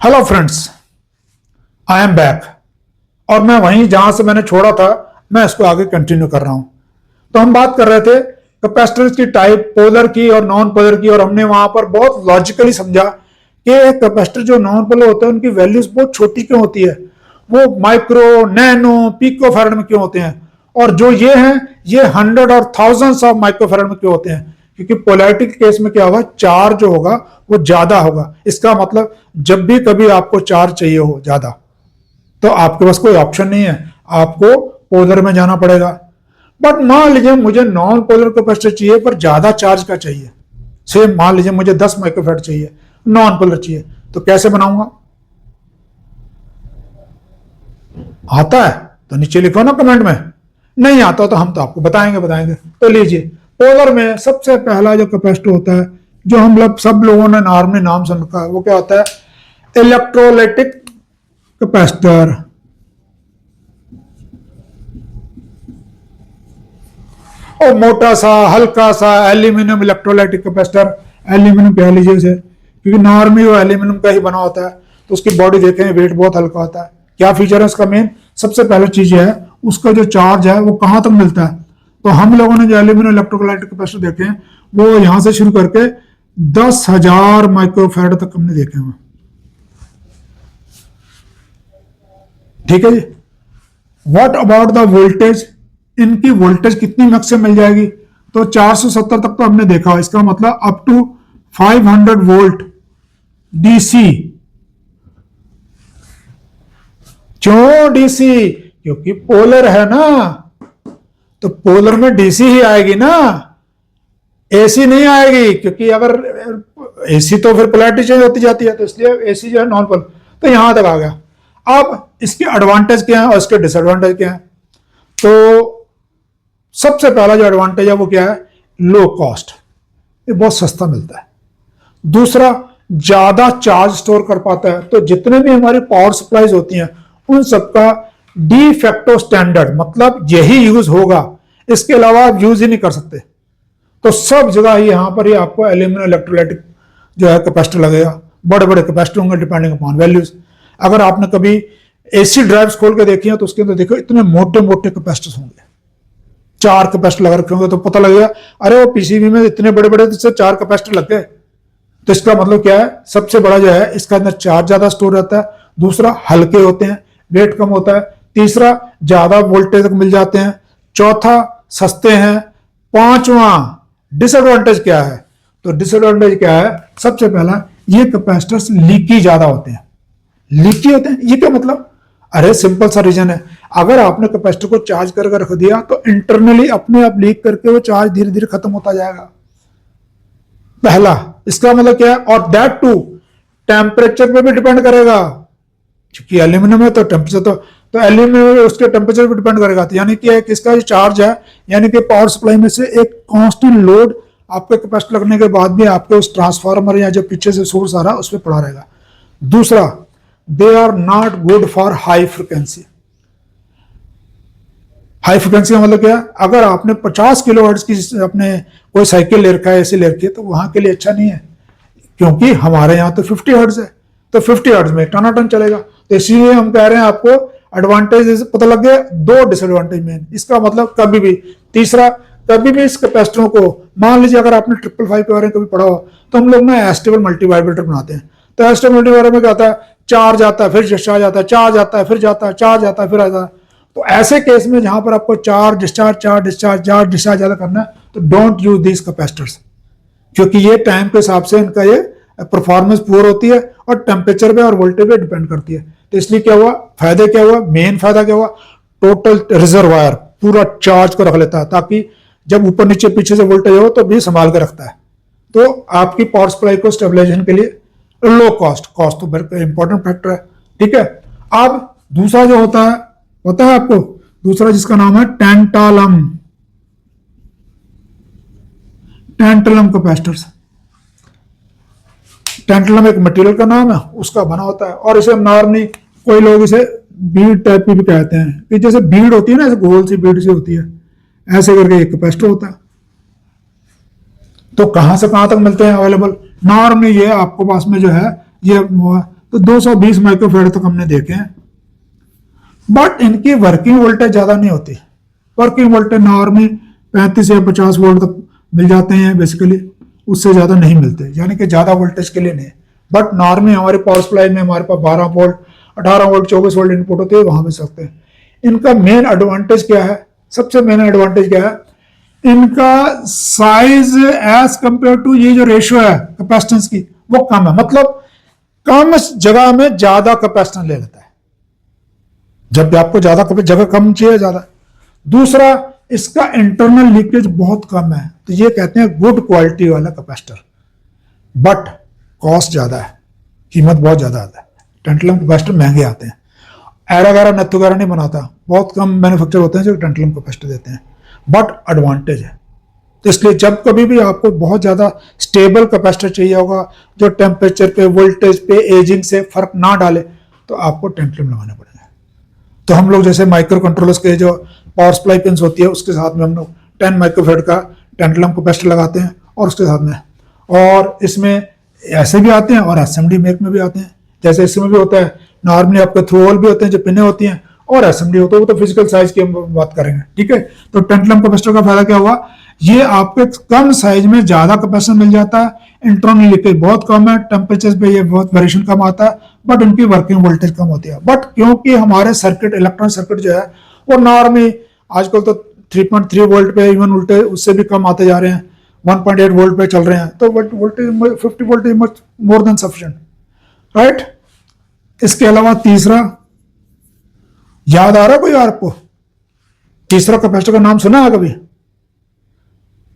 Hello friends, I am back. और मैं वहीं जहां से मैंने छोड़ा था मैं इसको आगे कंटिन्यू कर रहा हूं। तो हम बात कर रहे थे कैपेसिटर्स की टाइप, पोलर की और नॉन पोलर की, और हमने वहां पर बहुत लॉजिकली समझा कि कैपेसिटर जो नॉन पोलर होते हैं उनकी वैल्यूज बहुत छोटी क्यों होती है, वो माइक्रो, नैनो, पिको फैराड में क्यों होते हैं, और जो ये हैं ये 100 और थाउजेंड्स ऑफ माइक्रो फैराड में क्यों होते हैं। क्योंकि पोलैरिटी के केस में क्या होगा, चार्ज जो होगा वो ज्यादा होगा। इसका मतलब जब भी कभी आपको चार्ज चाहिए हो ज्यादा, तो आपके पास कोई ऑप्शन नहीं है, आपको पोलर में जाना पड़ेगा। बट मान लीजिए मुझे नॉन पोलर कैपेसिटर चाहिए पर ज्यादा चार्ज का चाहिए, सेम मान लीजिए मुझे 10 माइक्रोफैराड चाहिए, नॉन पोलर चाहिए, तो कैसे बनाऊंगा? आता है तो नीचे लिखो ना कमेंट में, नहीं आता तो हम तो आपको बताएंगे। तो लीजिए, पोलर में सबसे पहला जो कैपेसिटर होता है, जो हम लोग सब लोगों ने नॉर्मली नाम सुन रखा है, वो क्या होता है? Electrolytic capacitor. और मोटा सा हल्का सा एल्यूमिनियम इलेक्ट्रोलाइटिक कैपेसिटर, एल्यूमिनियम कह लीजिए उसे, क्योंकि नॉर्मली वो एल्यूमिनियम का ही बना होता है, तो उसकी बॉडी देखें, वेट बहुत हल्का होता है। क्या फीचर है उसका? मेन सबसे पहले चीज है उसका जो चार्ज है वो कहां तक मिलता है। तो हम लोगों ने जो एल्यूमिनियम इलेक्ट्रोलाइटिक कैपेसिटर देखे हैं वो यहां से शुरू करके 10,000 माइक्रोफैराड तक हमने देखे हैं। ठीक है जी। What about the voltage? इनकी वोल्टेज कितनी मैक्सिमम मिल जाएगी? तो 470 तक तो हमने देखा, इसका मतलब अप टू 500 वोल्ट डीसी। क्यों डीसी? क्योंकि पोलर है ना, तो पोलर में डीसी ही आएगी ना, एसी नहीं आएगी। क्योंकि अगर एसी तो फिर पोलैरिटी चेंज होती जाती है, तो इसलिए एसी जो है नॉन पोलर। तो यहां तक आ गया। अब इसके एडवांटेज क्या है और इसके डिसएडवांटेज क्या है? तो सबसे पहला जो एडवांटेज है वो क्या है? लो कॉस्ट, ये बहुत सस्ता मिलता है। दूसरा, ज्यादा चार्ज स्टोर कर पाता है। तो जितने भी हमारी पावर सप्लाईज होती हैं उन सबका डी फैक्टो स्टैंडर्ड, मतलब यही यूज होगा, इसके अलावा आप यूज ही नहीं कर सकते। तो सब जगह ही यहां पर ही आपको एल्यूमिनियम इलेक्ट्रोलाइटिक जो है कैपेसिटर लगेगा। बड़े बड़े कैपेसिटर होंगे डिपेंडिंग अपॉन वैल्यूज। अगर आपने कभी एसी ड्राइव्स खोल के देखी है तो उसके अंदर देखो इतने मोटे मोटे कैपेसिटर्स होंगे, 4 कैपेसिटर लगा रखे होंगे, तो पता लगेगा अरे वो पीसीबी में इतने बड़े बड़े 4 कैपेसिटर लग गए। तो इसका मतलब क्या है? सबसे बड़ा जो है इसका अंदर चार्ज ज्यादा स्टोर रहता है। दूसरा, हल्के होते हैं, वेट कम होता है। तीसरा, ज्यादा वोल्टेज तक मिल जाते हैं। चौथा, सस्ते हैं। पांचवा, डिसएडवांटेज क्या है? तो डिसएडवांटेज क्या है? सबसे पहला, ये कैपेसिटर्स लीकी ज्यादा होते हैं। लीकी होते हैं ये क्या मतलब? अरे सिंपल सा रीजन है, अगर आपने कैपेसिटर को चार्ज करके रख दिया तो इंटरनली अपने आप लीक करके वो चार्ज धीरे धीरे खत्म होता जाएगा। पहला, इसका मतलब क्या है? और दैट टू टेम्परेचर पे भी डिपेंड करेगा, क्योंकि एल्यूमिनियम है तो टेम्परेचर तो एल्यूमिनियम उसके टेम्परेचर पे डिपेंड करेगा। तो यानी कि इसका जो चार्ज है, यानी कि पावर सप्लाई में से एक कांस्टेंट लोड आपके कैपेसिटर लगने के बाद भी आपके उस ट्रांसफार्मर या जो पीछे से सोर्स आ रहा है उस पर पड़ा रहेगा। दूसरा, they are not good for high frequency. High frequency का मतलब क्या? अगर आपने 50 किलोहर्ट्ज की अपने कोई साइकिल ले रखा है, ऐसी ले रखी है, तो वहां के लिए अच्छा नहीं है, क्योंकि हमारे यहाँ तो 50 हर्ट्ज है, तो 50 हर्ट्ज में टनाटन चलेगा। तो इसीलिए हम कह रहे हैं आपको एडवांटेज पता लग गया, 2 डिसएडवांटेज में। इसका मतलब कभी भी, तीसरा, कभी भी इस कैपेसिटरों को, मान लीजिए अगर आपने 555 के बारे में कभी पढ़ा हो, तो हम लोग ना एस्टेबल मल्टीवाइब्रेटर बनाते हैं। तो एस्टेबल मल्टीवाइब्रेटर में क्या होता है? चार्ज आता है फिर डिस्चार्ज आता है, चार्ज आता है फिर जाता है, चार्ज आता है फिर आता है। तो ऐसे केस में जहां पर आपको चार्ज डिस्चार्ज ज्यादा करना है, तो डोंट यूज दिस कैपेसिटर्स, क्योंकि ये टाइम के हिसाब से इनका ये परफॉर्मेंस पुअर होती है और टेम्परेचर पे और वोल्टेज पे डिपेंड करती है। तो इसलिए क्या हुआ, फायदे क्या हुआ? मेन फायदा क्या हुआ? टोटल रिजर्वायर पूरा चार्ज को रख लेता है, ताकि जब ऊपर नीचे पीछे से वोल्टेज हो तो भी संभाल के रखता है। तो आपकी पावर सप्लाई को स्टेबलाइजेशन के लिए लो कॉस्ट तो वेरी इंपॉर्टेंट फैक्टर है। ठीक है। अब दूसरा जो होता है, पता है आपको? दूसरा जिसका नाम है टैंटालम कैपेसिटर्स। टैंटालम एक मटेरियल का नाम है, उसका बना होता है, और इसे नॉर्मली कोई लोग इसे बीड टाइप की भी कहते हैं, कि जैसे बीड होती है ना, ऐसे गोल सी बीड सी होती है, ऐसे करके एक कैपेसिटर होता है। तो कहां से कहां तक मिलते हैं अवेलेबल? नॉर्मली ये आपको पास में जो है ये तो 220 माइक्रोफेराड तक हमने देखे हैं, बट इनकी वर्किंग वोल्टेज ज्यादा नहीं होती। वर्किंग वोल्टेज नॉर्मली 35 या 50 वोल्ट तक मिल जाते हैं बेसिकली, उससे ज्यादा नहीं मिलते, यानी कि ज्यादा वोल्टेज के लिए नहीं। बट नॉर्मली हमारे पावर सप्लाई में हमारे पास 12 वोल्ट, 18 वोल्ट, 24 वोल्ट इनपुट होते हैं, वहां मिल सकते हैं। इनका मेन एडवांटेज क्या है? सबसे मेन एडवांटेज क्या है? इनका साइज एज कंपेयर टू ये जो रेशियो है कैपेसिटेंस की, वो कम है। मतलब कम जगह में ज्यादा कैपेसिटेंस ले लेता है। जब भी आपको ज्यादा जगह कम चाहिए ज्यादा। दूसरा, इसका इंटरनल लीकेज बहुत कम है, तो ये कहते हैं गुड क्वालिटी वाला कैपेसिटर। बट कॉस्ट ज्यादा है, कीमत बहुत ज्यादा आता है। टेंटलम कैपेसिटर महंगे आते हैं, एरा वगैरह नत्थु वगैरह नहीं बनाता, बहुत कम मैन्युफैक्चर होते हैं जो टेंटलम कैपेसिटर देते हैं। बट एडवांटेज है, तो इसलिए जब कभी भी आपको बहुत ज्यादा स्टेबल कैपेसिटर चाहिए होगा जो टेम्परेचर पे, वोल्टेज पे, एजिंग से फर्क ना डाले, तो आपको टेंटलम लगाने पड़ेगा। तो हम लोग जैसे माइक्रो कंट्रोलर्स के जो पावर सप्लाई पिंस होती है उसके साथ में हम लोग 10 माइक्रोफेराड का टेंटलम कैपेसिटर लगाते हैं, और उसके साथ में, और इसमें ऐसे भी आते हैं और एसएमडी मेक में भी आते हैं। जैसे इसमें भी होता है, नॉर्मली आपके थ्रू होल भी होते हैं जो पिने होती हैं, और एसएमडी होता है, वो तो फिजिकल साइज की हम बात करेंगे, ठीक है। तो टेंटलम कैपेसिटर का फायदा क्या हुआ? ये आपके कम साइज में ज्यादा कैपेसिटर मिल जाता है, इंटरनल लीकेज बहुत कम है, टेम्परेचर पे ये बहुत वेरिएशन कम आता है, बट उनकी वर्किंग वोल्टेज कम होती है। बट क्योंकि हमारे सर्किट, इलेक्ट्रॉनिक सर्किट जो है वो नॉर्मली आजकल तो 3.3 वोल्ट पे, इवन उल्टे उससे भी कम आते जा रहे हैं, 1.8 वोल्ट पे चल रहे हैं, तो voltage 50 volt is much more than sufficient, right. इसके अलावा तीसरा, याद आ रहा है कोई आपको? तीसरा कैपेसिटर का नाम सुना है कभी?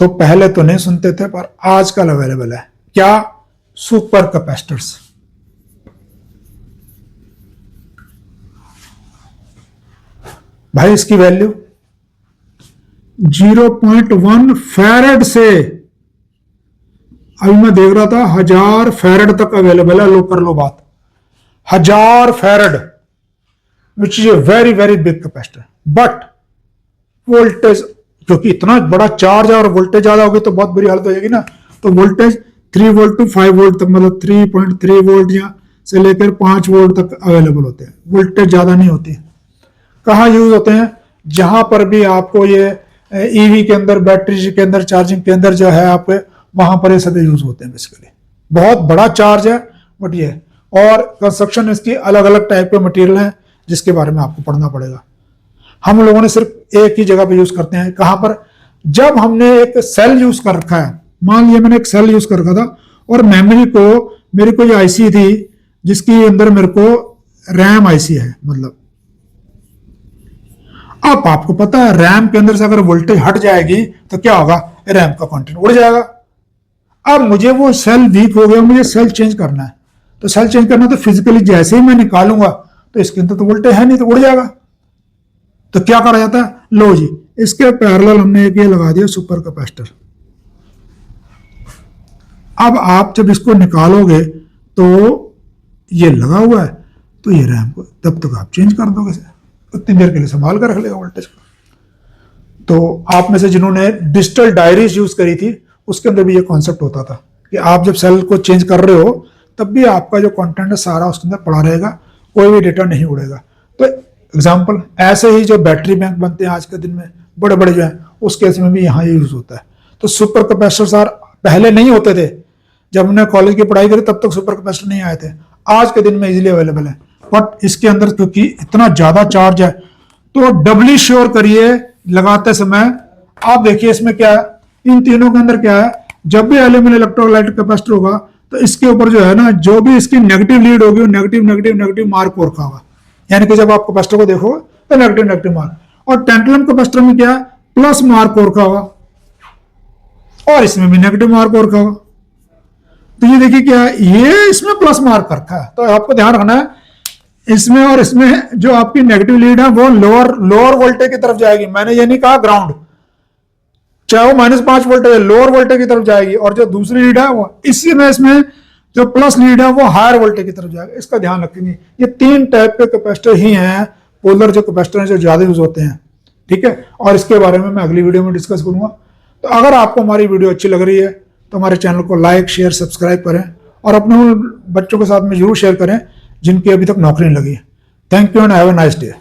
तो पहले तो नहीं सुनते थे, पर आजकल अवेलेबल है। क्या? Super capacitors. भाई इसकी वैल्यू 0.1 फैरेड से, अभी मैं देख रहा था 1000 फैरेड तक अवेलेबल है। लो कर लो बात, 1000 farad, which is a very very big capacitor. But voltage, क्योंकि इतना बड़ा चार्ज है और वोल्टेज ज्यादा होगी तो बहुत बुरी हालत हो जाएगी ना, तो वोल्टेज 3 वोल्ट टू 5 वोल्ट तक, मतलब 3.3 वोल्ट या से लेकर 5 वोल्ट तक अवेलेबल होते हैं। वोल्टेज ज्यादा नहीं होती। कहाँ यूज होते हैं? जहां पर भी आपको ये ईवी के अंदर, बैटरी के अंदर, चार्जिंग के अंदर जो है आपके, वहां पर ये सभी यूज होते हैं बेसिकली। बहुत बड़ा चार्ज है, बट ये, और कंस्ट्रक्शन इसकी अलग अलग टाइप के मटेरियल है जिसके बारे में आपको पढ़ना पड़ेगा। हम लोगों ने सिर्फ एक ही जगह पे यूज करते हैं। कहां पर? जब हमने एक सेल यूज कर रखा है, मान लिया मैंने एक सेल यूज कर रखा था, और मेमोरी को, मेरी कोई आईसी थी जिसकी अंदर मेरे को रैम आईसी है, मतलब अब आपको पता है रैम के अंदर से अगर वोल्टेज हट जाएगी तो क्या होगा? रैम का कंटेंट उड़ जाएगा। अब मुझे वो सेल वीक हो गया, मुझे सेल चेंज करना है, तो सेल चेंज करना तो फिजिकली जैसे ही मैं निकालूंगा तो इसके अंदर तो वोल्टेज है नहीं, तो उड़ जाएगा। तो क्या करा जाता है? लो जी, इसके पैरेलल हमने एक ये लगा दिया सुपर कैपेसिटर। अब आप जब इसको निकालोगे तो ये लगा हुआ है, तो ये रैम को तब तक आप चेंज कर दोगे, उतनी देर के लिए संभाल कर रख लेगा वोल्टेज को। तो आप में से जिन्होंने डिजिटल डायरीज यूज करी थी, उसके अंदर भी ये कॉन्सेप्ट होता था कि आप जब सेल को चेंज कर रहे हो तब भी आपका जो कंटेंट है सारा उसके अंदर पड़ा रहेगा, कोई भी डेटा नहीं उड़ेगा। तो एग्जाम्पल, ऐसे ही जो बैटरी बैंक बनते हैं आज के दिन में बड़े बड़े जो हैं, उस केस में भी यहाँ यूज होता है। तो सुपर कैपेसिटर सार पहले नहीं होते थे, जब हमने कॉलेज की पढ़ाई करी तब तक सुपर कैपेसिटर नहीं आए थे, आज के दिन में इजीली अवेलेबल है। बट इसके अंदर क्योंकि इतना ज्यादा चार्ज है, तो डबली श्योर करिए लगाते समय। आप देखिए इसमें क्या है, इन तीनों के अंदर क्या है, जब भी एल्यूमिनियम इलेक्ट्रोलाइट कैपेसिटर होगा तो इसके ऊपर जो है ना, जो भी इसकी नेगेटिव लीड होगी वो नेगेटिव नेगेटिव नेगेटिव मार्क हो रखा होगा, यानी कि जब आप कैपेसिटर को देखोगे तो नेगेटिव नेगेटिव मार्क। और टैंटलम कैपेसिटर में क्या है, प्लस मार्क हो रखा होगा, और इसमें भी नेगेटिव मार्क हो रखा होगा। तो ये देखिए क्या है, ये इसमें प्लस मार्क रखा है, तो आपको ध्यान रखना है इसमें और इसमें जो आपकी नेगेटिव लीड है वो लोअर वोल्टेज की तरफ जाएगी। मैंने ये नहीं कहा ग्राउंड, चाहे वो -5 वोल्ट है, लोअर वोल्टेज की तरफ जाएगी, और जो दूसरी लीड है वो इसी में, इसमें जो प्लस लीड है वो हायर वोल्टेज की तरफ जाएगा। इसका ध्यान रखेंगे। ये 3 टाइप के कैपेसिटर ही हैं, पोलर जो कैपेसिटर हैं जो ज्यादा यूज होते हैं, ठीक है। और इसके बारे में मैं अगली वीडियो में डिस्कस करूंगा। तो अगर आपको हमारी वीडियो अच्छी लग रही है तो हमारे चैनल को लाइक, शेयर, सब्सक्राइब करें, और अपने बच्चों के साथ में जरूर शेयर करें जिनकी अभी तक नौकरी नहीं लगी। Thank you and have a nice day.